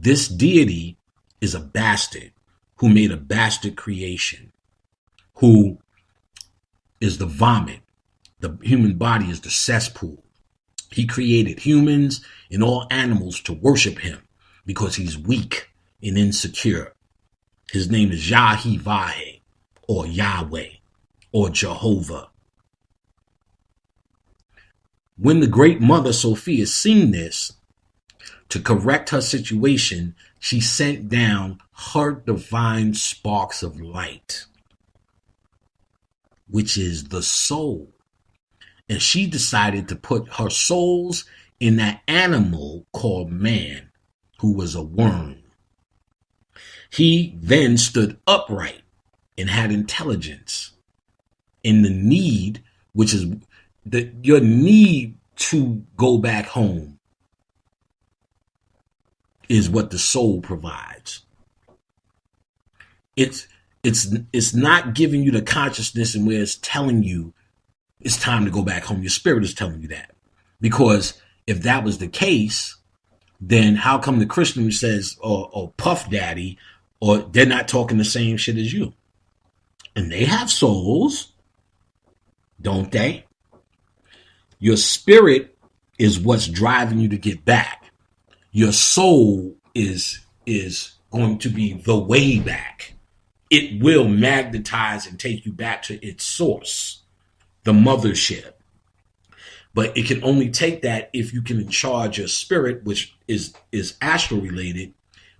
This deity is a bastard who made a bastard creation, who is the vomit. The human body is the cesspool. He created humans and all animals to worship him because he's weak and insecure. His name is Yahweh or Yahweh or Jehovah. When the great mother Sophia seen this, to correct her situation, she sent down her divine sparks of light, which is the soul. And she decided to put her souls in that animal called man, who was a worm. He then stood upright and had intelligence. And the need, which is your need to go back home, is what the soul provides. It's not giving you the consciousness and where it's telling you it's time to go back home. Your spirit is telling you that. Because if that was the case, then how come the Christian who says, or Puff Daddy, or they're not talking the same shit as you? And they have souls, don't they? Your spirit is what's driving you to get back. Your soul is going to be the way back. It will magnetize and take you back to its source, the mothership. But it can only take that if you can charge your spirit, which is astral related,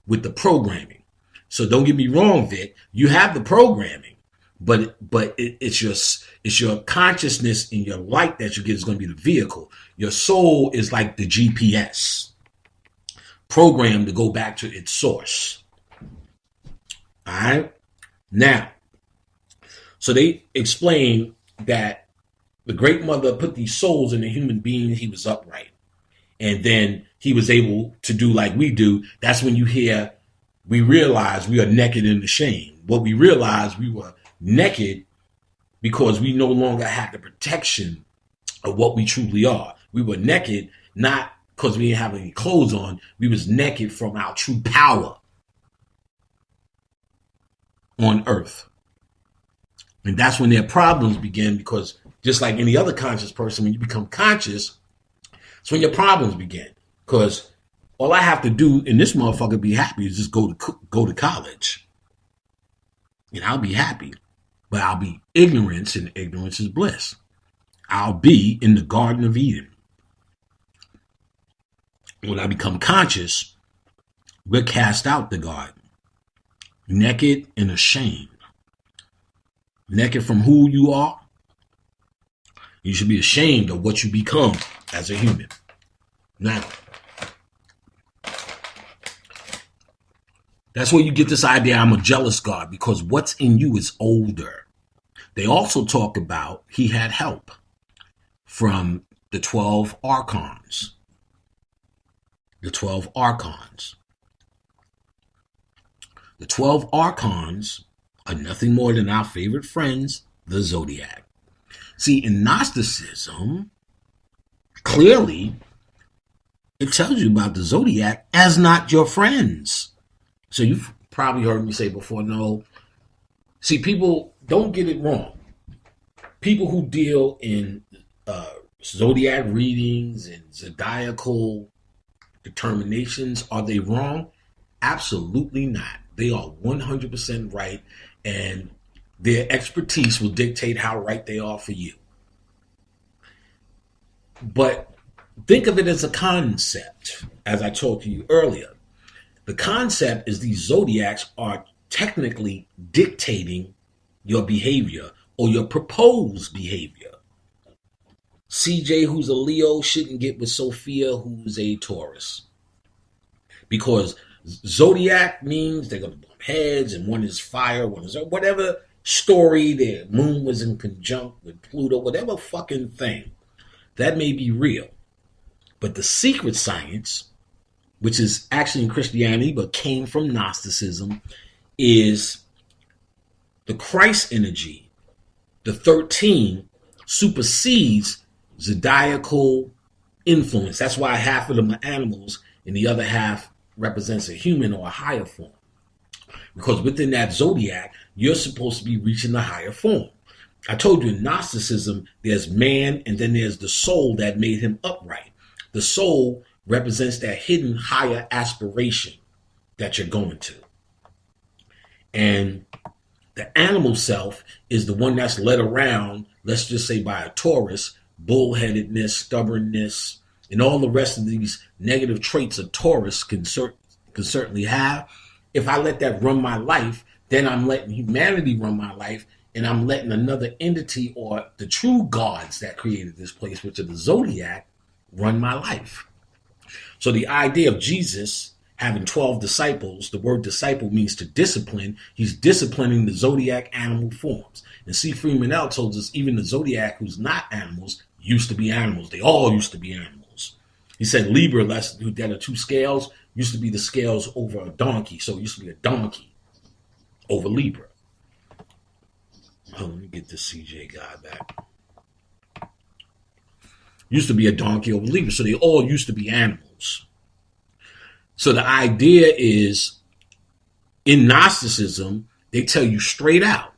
with the programming. So don't get me wrong, Vic. You have the programming, but it's your consciousness and your light that you get is going to be the vehicle. Your soul is like the GPS, programmed to go back to its source. All right. Now, so they explain that the great mother put these souls in a human being. He was upright. And then he was able to do like we do. That's when you hear, we realize we are naked and ashamed. What we realized, we were naked because we no longer had the protection of what we truly are. We were naked, not because we didn't have any clothes on. We was naked from our true power on earth. And that's when their problems begin, because just like any other conscious person, when you become conscious, it's when your problems begin. Because all I have to do in this motherfucker be happy is just go to college. And I'll be happy. But I'll be ignorance, and ignorance is bliss. I'll be in the Garden of Eden. When I become conscious, we're cast out the garden. Naked and ashamed. Naked from who you are. You should be ashamed of what you become as a human. Now, that's where you get this idea, I'm a jealous God, because what's in you is older. They also talk about he had help from the 12 archons. The 12 archons. The 12 archons are nothing more than our favorite friends, the zodiac. See, in Gnosticism, clearly, it tells you about the zodiac as not your friends. So you've probably heard me say before, no. See, people, don't get it wrong. People who deal in zodiac readings and zodiacal determinations, are they wrong? Absolutely not. They are 100% right, and their expertise will dictate how right they are for you. But think of it as a concept, as I talked to you earlier. The concept is these zodiacs are technically dictating your behavior or your proposed behavior. CJ, who's a Leo, shouldn't get with Sophia, who's a Taurus. Because zodiac means they're going to bump heads, and one is fire, one is whatever story, their moon was in conjunct with Pluto, whatever fucking thing. That may be real. But the secret science, which is actually in Christianity but came from Gnosticism, is the Christ energy. The 13 supersedes zodiacal influence. That's why half of them are animals and the other half represents a human or a higher form. Because within that zodiac, you're supposed to be reaching the higher form. I told you in Gnosticism, there's man and then there's the soul that made him upright. The soul represents that hidden higher aspiration that you're going to. And the animal self is the one that's led around, let's just say by a Taurus, bullheadedness, stubbornness, and all the rest of these negative traits a Taurus can certainly have. If I let that run my life, then I'm letting humanity run my life, and I'm letting another entity or the true gods that created this place, which are the zodiac, run my life. So the idea of Jesus having 12 disciples, the word disciple means to discipline. He's disciplining the zodiac animal forms. And C. Freeman L. told us even the zodiac who's not animals used to be animals. They all used to be animals. He said Libra, that are two scales, used to be the scales over a donkey. So it used to be a donkey over Libra. Oh, let me get this CJ guy back. Used to be a donkey over Libra. So they all used to be animals. So the idea is, in Gnosticism, they tell you straight out,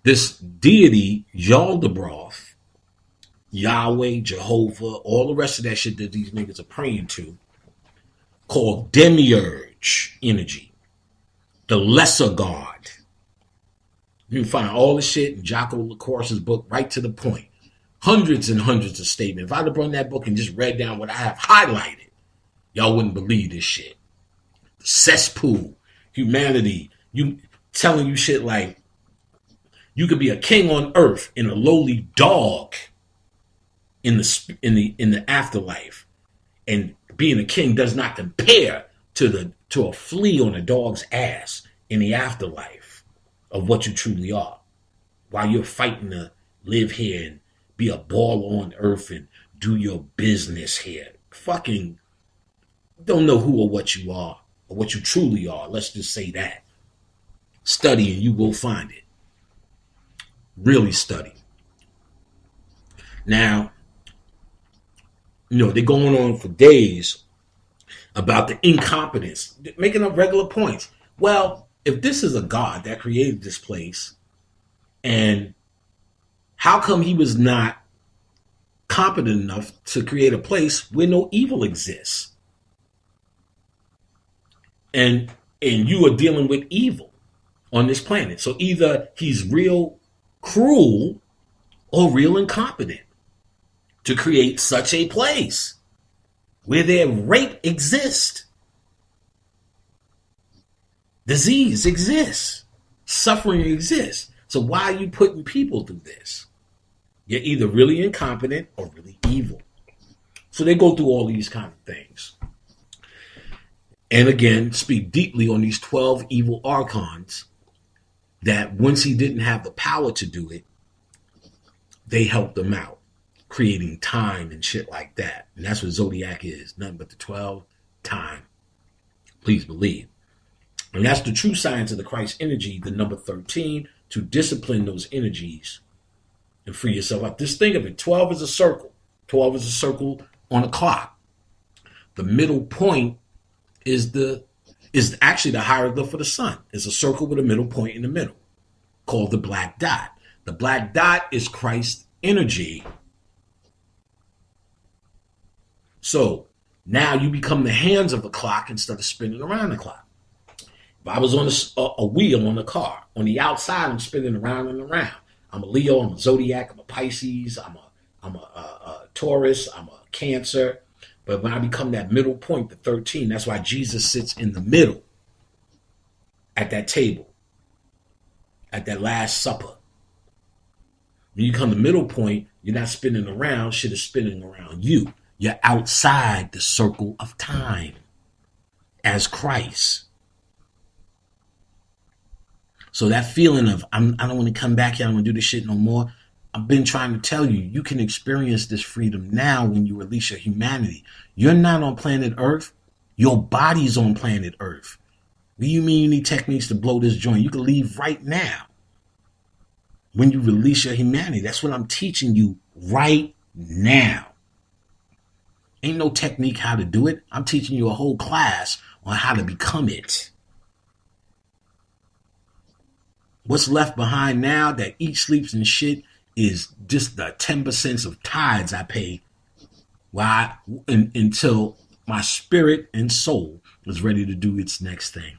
this deity, Yaldabaoth, Yahweh, Jehovah, all the rest of that shit that these niggas are praying to, called demiurge energy, the lesser god. You can find all the shit in Jocko LaCourse's book, right to the point. Hundreds and hundreds of statements. If I'd have brought that book and just read down what I have highlighted, y'all wouldn't believe this shit. The cesspool, humanity, you telling you shit like you could be a king on earth and a lowly dog in the afterlife, and being a king does not compare to a flea on a dog's ass in the afterlife of what you truly are. While you're fighting to live here and be a baller on earth and do your business here, fucking don't know who or what you are or what you truly are. Let's just say that. Study and you will find it. Really study. Now, they're going on for days about the incompetence, making up regular points. Well, if this is a God that created this place, and how come he was not competent enough to create a place where no evil exists? And you are dealing with evil on this planet. So either he's real cruel or real incompetent to create such a place where their rape exists, disease exists, suffering exists. So why are you putting people through this? You're either really incompetent or really evil. So they go through all these kind of things. And again, speak deeply on these 12 evil archons that once he didn't have the power to do it, they helped him out, creating time and shit like that. And that's what Zodiac is, nothing but the 12 time. Please believe. And that's the true science of the Christ energy, the number 13, to discipline those energies and free yourself up. Just think of it. 12 is a circle. 12 is a circle on a clock. The middle point is actually the hieroglyph for the sun. It's a circle with a middle point in the middle, called the black dot. The black dot is Christ's energy. So now you become the hands of the clock instead of spinning around the clock. If I was on a wheel on a car, on the outside, I'm spinning around and around. I'm a Leo, I'm a Zodiac, I'm a Pisces, I'm a Taurus, I'm a Cancer. But when I become that middle point, the 13, that's why Jesus sits in the middle at that table, at that Last Supper. When you come to the middle point, you're not spinning around, shit is spinning around you. You're outside the circle of time as Christ. So that feeling of, I don't want to come back here, I don't want to do this shit no more. I've been trying to tell you, you can experience this freedom now when you release your humanity. You're not on planet Earth. Your body's on planet Earth. What do you mean you need techniques to blow this joint? You can leave right now when you release your humanity. That's what I'm teaching you right now. Ain't no technique how to do it. I'm teaching you a whole class on how to become it. What's left behind now that eat, sleeps, and shit is just the 10% of tithes I pay until my spirit and soul is ready to do its next thing.